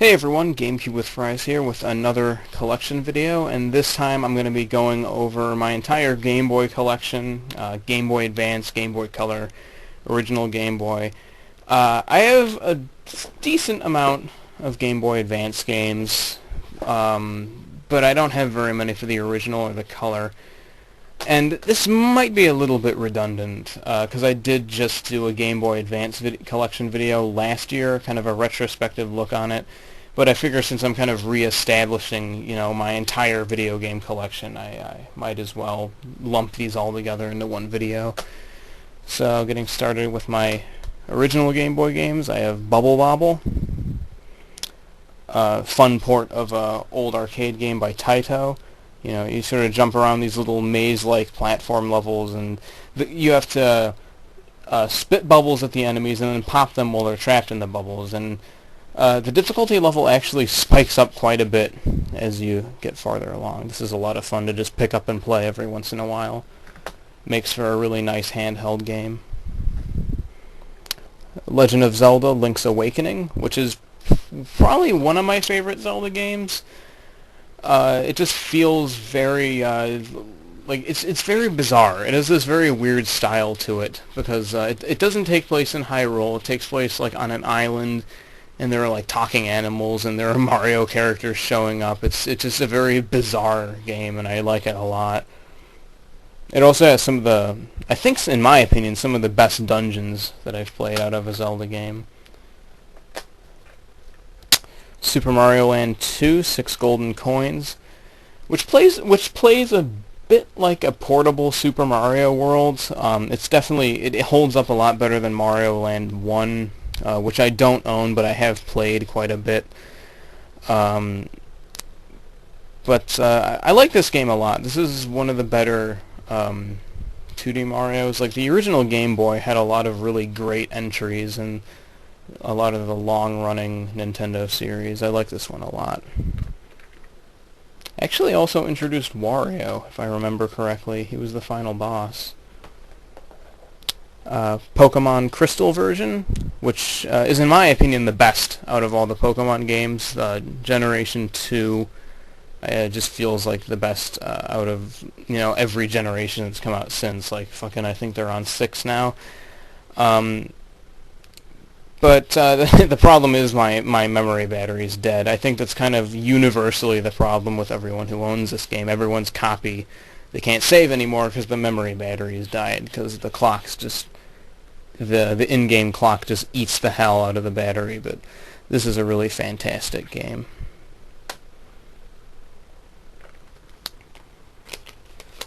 Hey everyone, GameCube with Fries here with another collection video, and this time I'm going to be going over my entire Game Boy collection, Game Boy Advance, Game Boy Color, original Game Boy. I have a decent amount of Game Boy Advance games, but I don't have very many for the original or the Color. And this might be a little bit redundant, because I did just do a Game Boy Advance collection video last year, kind of a retrospective look on it. But I figure since I'm kind of re-establishing, my entire video game collection, I might as well lump these all together into one video. So, getting started with my original Game Boy games, I have Bobble, fun port of a old arcade game by Taito. You sort of jump around these little maze-like platform levels, and you have to spit bubbles at the enemies and then pop them while they're trapped in the bubbles. And the difficulty level actually spikes up quite a bit as you get farther along. This is a lot of fun to just pick up and play every once in a while. Makes for a really nice handheld game. Legend of Zelda: Link's Awakening, which is probably one of my favorite Zelda games. It just feels very, it's very bizarre. It has this very weird style to it, because it doesn't take place in Hyrule. It takes place, on an island, and there are, talking animals, and there are Mario characters showing up. It's just a very bizarre game, and I like it a lot. It also has some of the, I think, in my opinion, some of the best dungeons that I've played out of a Zelda game. Super Mario Land 2, 6 Golden Coins, which plays a bit like a portable Super Mario World. It's definitely, it holds up a lot better than Mario Land 1, which I don't own, but I have played quite a bit. But I like this game a lot. This is one of the better 2D Marios. The original Game Boy had a lot of really great entries, and a lot of the long-running Nintendo series. I like this one a lot. Actually also introduced Wario, if I remember correctly. He was the final boss. Pokemon Crystal version, which is in my opinion the best out of all the Pokemon games. Generation 2 just feels like the best out of every generation that's come out since. I think they're on 6 now. But the problem is my memory battery is dead. I think that's kind of universally the problem with everyone who owns this game. Everyone's copy, they can't save anymore because the memory battery has died, because the clock's just, the in-game clock just eats the hell out of the battery. But this is a really fantastic game.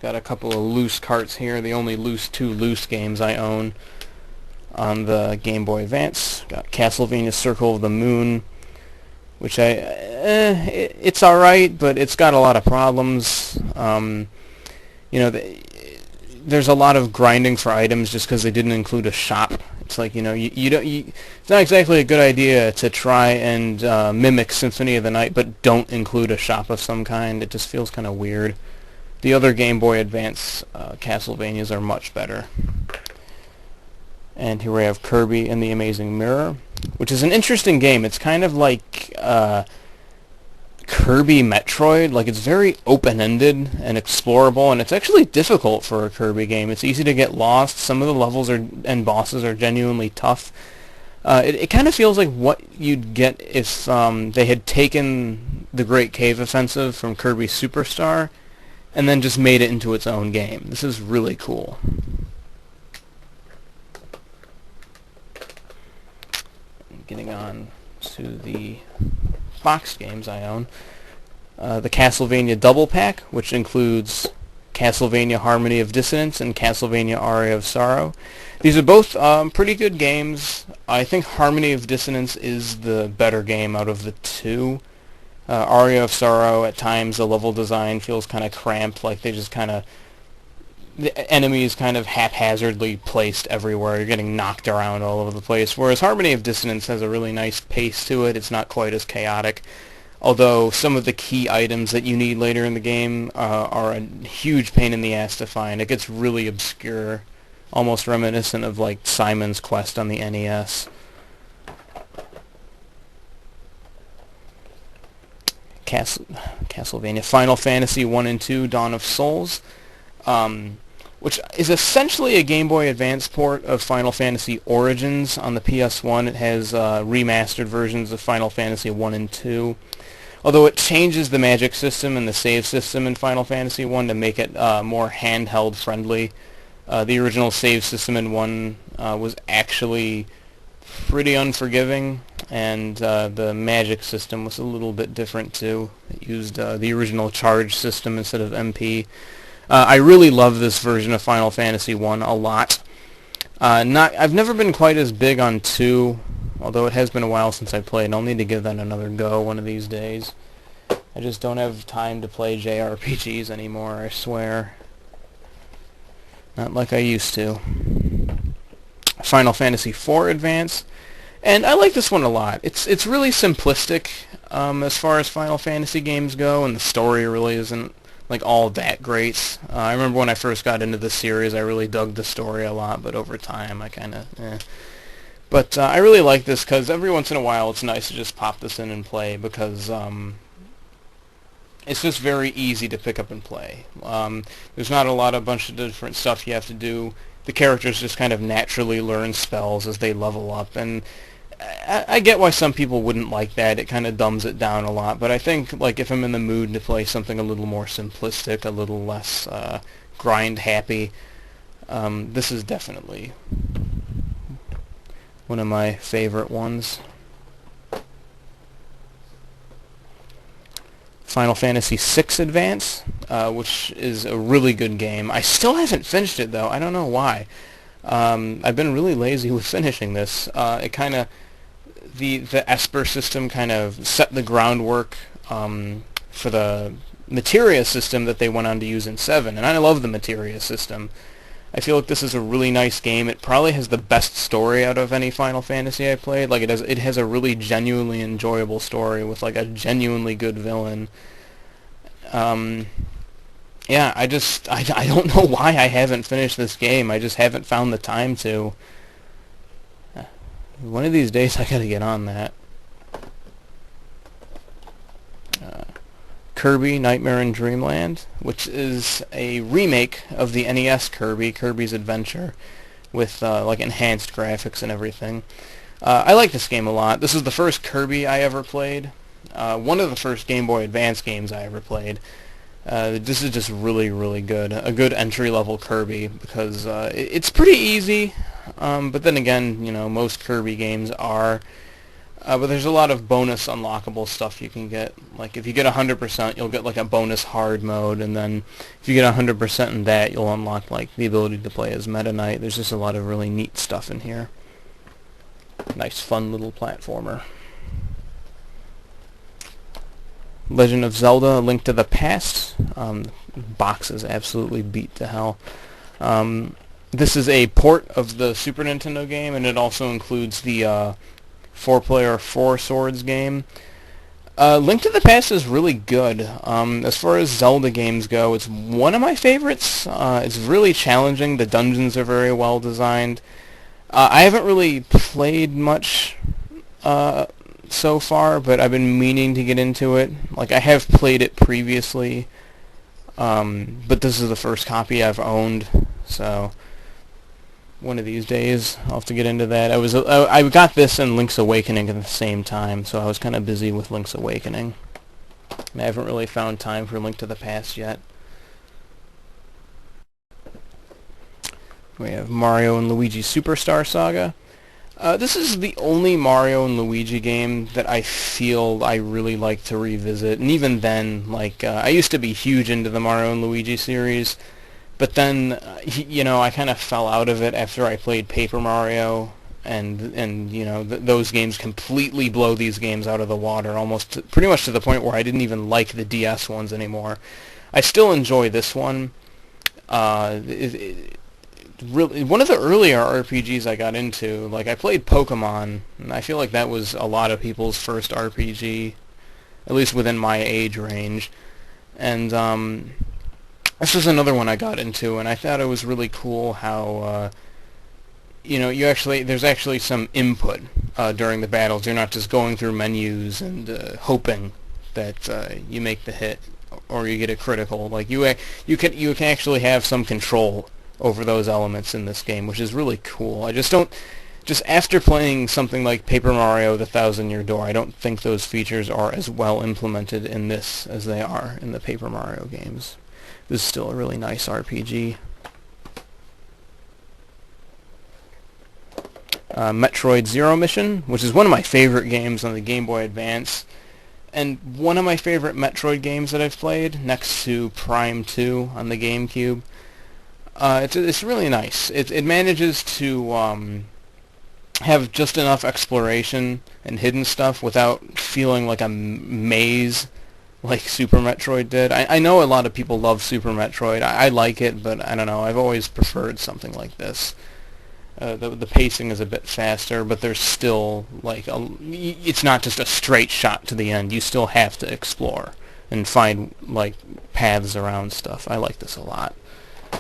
Got a couple of loose carts here, the only two loose games I own on the Game Boy Advance. Got Castlevania Circle of the Moon, which it's alright, but it's got a lot of problems. There's a lot of grinding for items just because they didn't include a shop. It's it's not exactly a good idea to try and mimic Symphony of the Night, but don't include a shop of some kind. It just feels kind of weird. The other Game Boy Advance Castlevanias are much better. And here we have Kirby and the Amazing Mirror, which is an interesting game. It's kind of like Kirby Metroid. It's very open-ended and explorable, and it's actually difficult for a Kirby game. It's easy to get lost. Some of the levels and bosses are genuinely tough. It kind of feels like what you'd get if they had taken the Great Cave Offensive from Kirby Superstar and then just made it into its own game. This is really cool. Getting on to the boxed games I own. The Castlevania Double Pack, which includes Castlevania Harmony of Dissonance and Castlevania Aria of Sorrow. These are both pretty good games. I think Harmony of Dissonance is the better game out of the two. Aria of Sorrow, at times the level design feels kind of cramped, they just the enemies kind of haphazardly placed everywhere. You're getting knocked around all over the place. Whereas Harmony of Dissonance has a really nice pace to it. It's not quite as chaotic. Although some of the key items that you need later in the game are a huge pain in the ass to find. It gets really obscure, almost reminiscent of Simon's Quest on the NES. Castlevania, Final Fantasy 1 and 2, Dawn of Souls, which is essentially a Game Boy Advance port of Final Fantasy Origins on the PS1. It has remastered versions of Final Fantasy 1 and 2. Although it changes the magic system and the save system in Final Fantasy 1 to make it more handheld friendly. The original save system in 1 was actually pretty unforgiving, and the magic system was a little bit different too. It used the original charge system instead of MP. I really love this version of Final Fantasy 1 a lot. I've never been quite as big on 2, although it has been a while since I played. I'll need to give that another go one of these days. I just don't have time to play JRPGs anymore, I swear. Not like I used to. Final Fantasy IV Advance, and I like this one a lot. It's really simplistic as far as Final Fantasy games go, and the story really isn't like all that great. I remember when I first got into the series, I really dug the story a lot, but over time I kind of But I really like this because every once in a while it's nice to just pop this in and play, because it's just very easy to pick up and play. There's not a bunch of different stuff you have to do. The characters just kind of naturally learn spells as they level up, and I get why some people wouldn't like that. It kind of dumbs it down a lot, but I think like if I'm in the mood to play something a little more simplistic, a little less grind happy, this is definitely one of my favorite ones. Final Fantasy VI Advance, which is a really good game. I still haven't finished it though. I don't know why. I've been really lazy with finishing this. It kind of the Esper system kind of set the groundwork for the Materia system that they went on to use in 7, and I love the Materia system. I feel like this is a really nice game. It probably has the best story out of any Final Fantasy I played. Like it has a really genuinely enjoyable story with like a genuinely good villain. Yeah, I don't know why I haven't finished this game. I just haven't found the time to. One of these days I gotta get on that. Kirby Nightmare in Dreamland, which is a remake of the NES Kirby's Adventure, with like enhanced graphics and everything. I like this game a lot. This is the first Kirby I ever played. One of the first Game Boy Advance games I ever played. This is just really, really good. A good entry-level Kirby, because it's pretty easy, but then again, you know, most Kirby games are. But there's a lot of bonus unlockable stuff you can get. Like if you get 100%, you'll get like a bonus hard mode, and then if you get 100% in that, you'll unlock like the ability to play as Meta Knight. There's just a lot of really neat stuff in here. Nice, fun little platformer. Legend of Zelda: A Link to the Past. Box is absolutely beat to hell. This is a port of the Super Nintendo game, and it also includes the 4-player Four Swords game. Link to the Past is really good. As far as Zelda games go, it's one of my favorites. It's really challenging. The dungeons are very well designed. I haven't really played much so far, but I've been meaning to get into it. Like, I have played it previously, but this is the first copy I've owned, so one of these days I'll have to get into that. I got this and Link's Awakening at the same time, so I was kind of busy with Link's Awakening. And I haven't really found time for Link to the Past yet. We have Mario and Luigi Superstar Saga. This is the only Mario and Luigi game that I feel I really like to revisit, and even then, like, I used to be huge into the Mario and Luigi series, but then, you know, I kind of fell out of it after I played Paper Mario, and you know, those games completely blow these games out of the water, almost pretty much to the point where I didn't even like the DS ones anymore. I still enjoy this one. Really, one of the earlier RPGs I got into, like, I played Pokemon, and I feel like that was a lot of people's first RPG, at least within my age range, and this was another one I got into, and I thought it was really cool how, you know, there's actually some input during the battles. You're not just going through menus and hoping that you make the hit or you get a critical. Like you can actually have some control over those elements in this game, which is really cool. I just don't. Just after playing something like Paper Mario: The Thousand-Year Door, I don't think those features are as well implemented in this as they are in the Paper Mario games. This is still a really nice RPG. Metroid Zero Mission, which is one of my favorite games on the Game Boy Advance, and one of my favorite Metroid games that I've played, next to Prime 2 on the GameCube. It's really nice. It manages to have just enough exploration and hidden stuff without feeling like a maze like Super Metroid did. I know a lot of people love Super Metroid. I like it, but I don't know. I've always preferred something like this. The pacing is a bit faster, but there's still like it's not just a straight shot to the end. You still have to explore and find like paths around stuff. I like this a lot.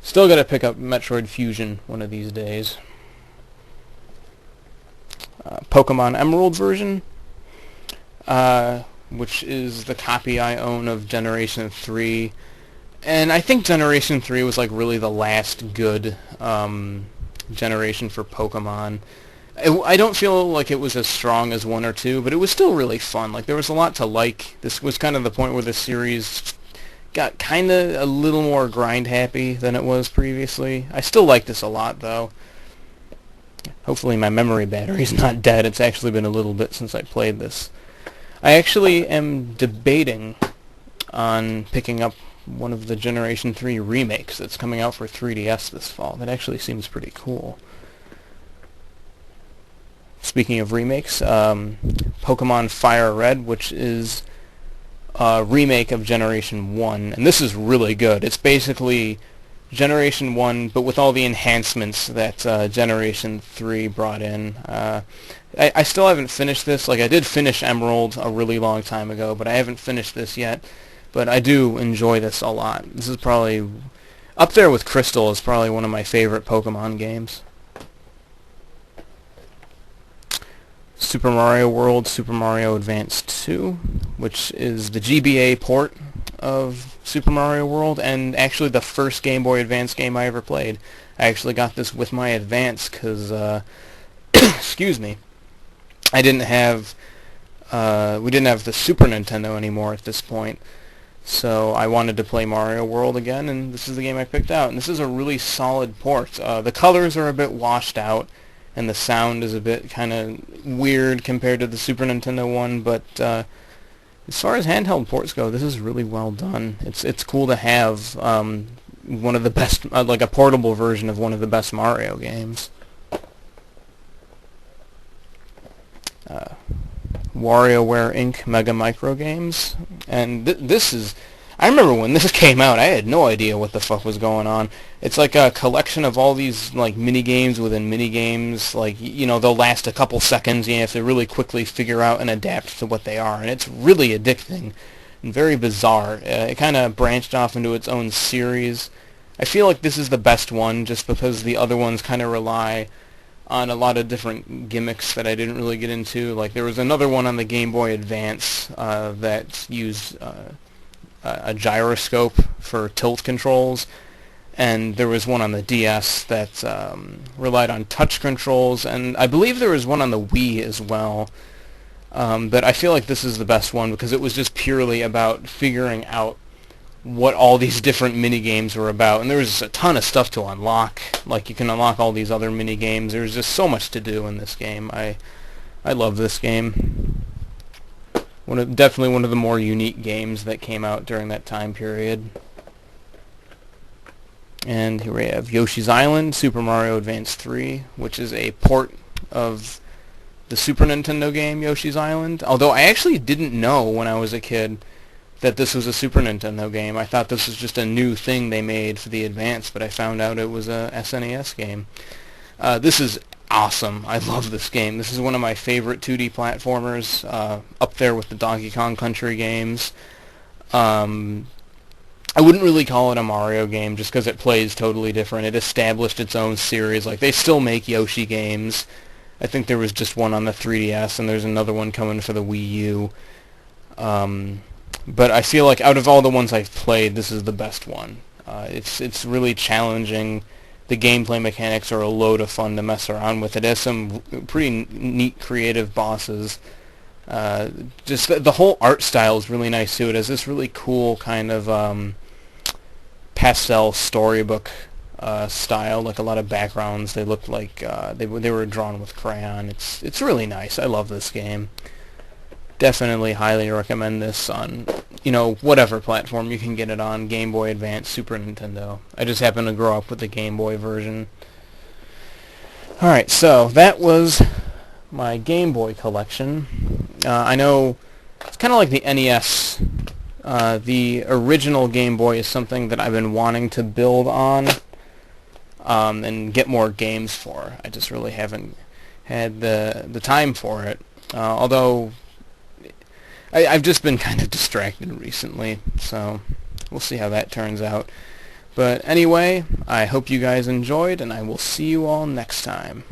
Still gotta pick up Metroid Fusion one of these days. Pokemon Emerald version, which is the copy I own of Generation 3. And I think Generation 3 was like really the last good generation for Pokemon. I don't feel like it was as strong as 1 or 2, but it was still really fun. Like there was a lot to like. This was kind of the point where the series got kind of a little more grind happy than it was previously. I still like this a lot though. Hopefully my memory battery's not dead. It's actually been a little bit since I played this. I actually am debating on picking up one of the Generation 3 remakes that's coming out for 3DS this fall. That actually seems pretty cool. Speaking of remakes, Pokemon Fire Red, which is a remake of Generation 1, and this is really good. It's basically Generation 1, but with all the enhancements that Generation 3 brought in. I still haven't finished this. Like, I did finish Emerald a really long time ago, but I haven't finished this yet. But I do enjoy this a lot. This is probably up there with Crystal. Is probably one of my favorite Pokemon games. Super Mario World, Super Mario Advance 2, which is the GBA port of Super Mario World, and actually the first Game Boy Advance game I ever played. I actually got this with my Advance because, excuse me, we didn't have the Super Nintendo anymore at this point, so I wanted to play Mario World again, and this is the game I picked out. And this is a really solid port. The colors are a bit washed out, and the sound is a bit kind of weird compared to the Super Nintendo one, but as far as handheld ports go, this is really well done. It's cool to have one of the best, like a portable version of one of the best Mario games. WarioWare Inc. Mega Microgames, and this is. I remember when this came out, I had no idea what the fuck was going on. It's like a collection of all these like mini games within mini games. Like, you know, they'll last a couple seconds. You have to really quickly figure out and adapt to what they are, and it's really addicting and very bizarre. It kind of branched off into its own series. I feel like this is the best one, just because the other ones kind of rely on a lot of different gimmicks that I didn't really get into. Like there was another one on the Game Boy Advance that used a gyroscope for tilt controls, and there was one on the DS that relied on touch controls, and I believe there was one on the Wii as well. But I feel like this is the best one because it was just purely about figuring out what all these different mini games were about, and there was just a ton of stuff to unlock. Like you can unlock all these other mini games. There's just so much to do in this game. I love this game. Definitely one of the more unique games that came out during that time period. And here we have Yoshi's Island, Super Mario Advance 3, which is a port of the Super Nintendo game Yoshi's Island. Although I actually didn't know when I was a kid that this was a Super Nintendo game. I thought this was just a new thing they made for the Advance, but I found out it was a SNES game. This is awesome. I love this game. This is one of my favorite 2D platformers, up there with the Donkey Kong Country games. I wouldn't really call it a Mario game just because it plays totally different. It established its own series. Like, they still make Yoshi games. I think there was just one on the 3DS, and there's another one coming for the Wii U. But I feel like out of all the ones I've played, this is the best one. It's really challenging. The gameplay mechanics are a load of fun to mess around with. It has some pretty neat creative bosses. Just the whole art style is really nice too. It has this really cool kind of pastel storybook style. Like a lot of backgrounds, they look like they were drawn with crayon. It's really nice. I love this game. Definitely highly recommend this on, whatever platform you can get it on. Game Boy Advance, Super Nintendo. I just happen to grow up with the Game Boy version. Alright, so that was my Game Boy collection. I know it's kind of like the NES. The original Game Boy is something that I've been wanting to build on and get more games for. I just really haven't had the time for it. Although I've just been kind of distracted recently, so we'll see how that turns out. But anyway, I hope you guys enjoyed, and I will see you all next time.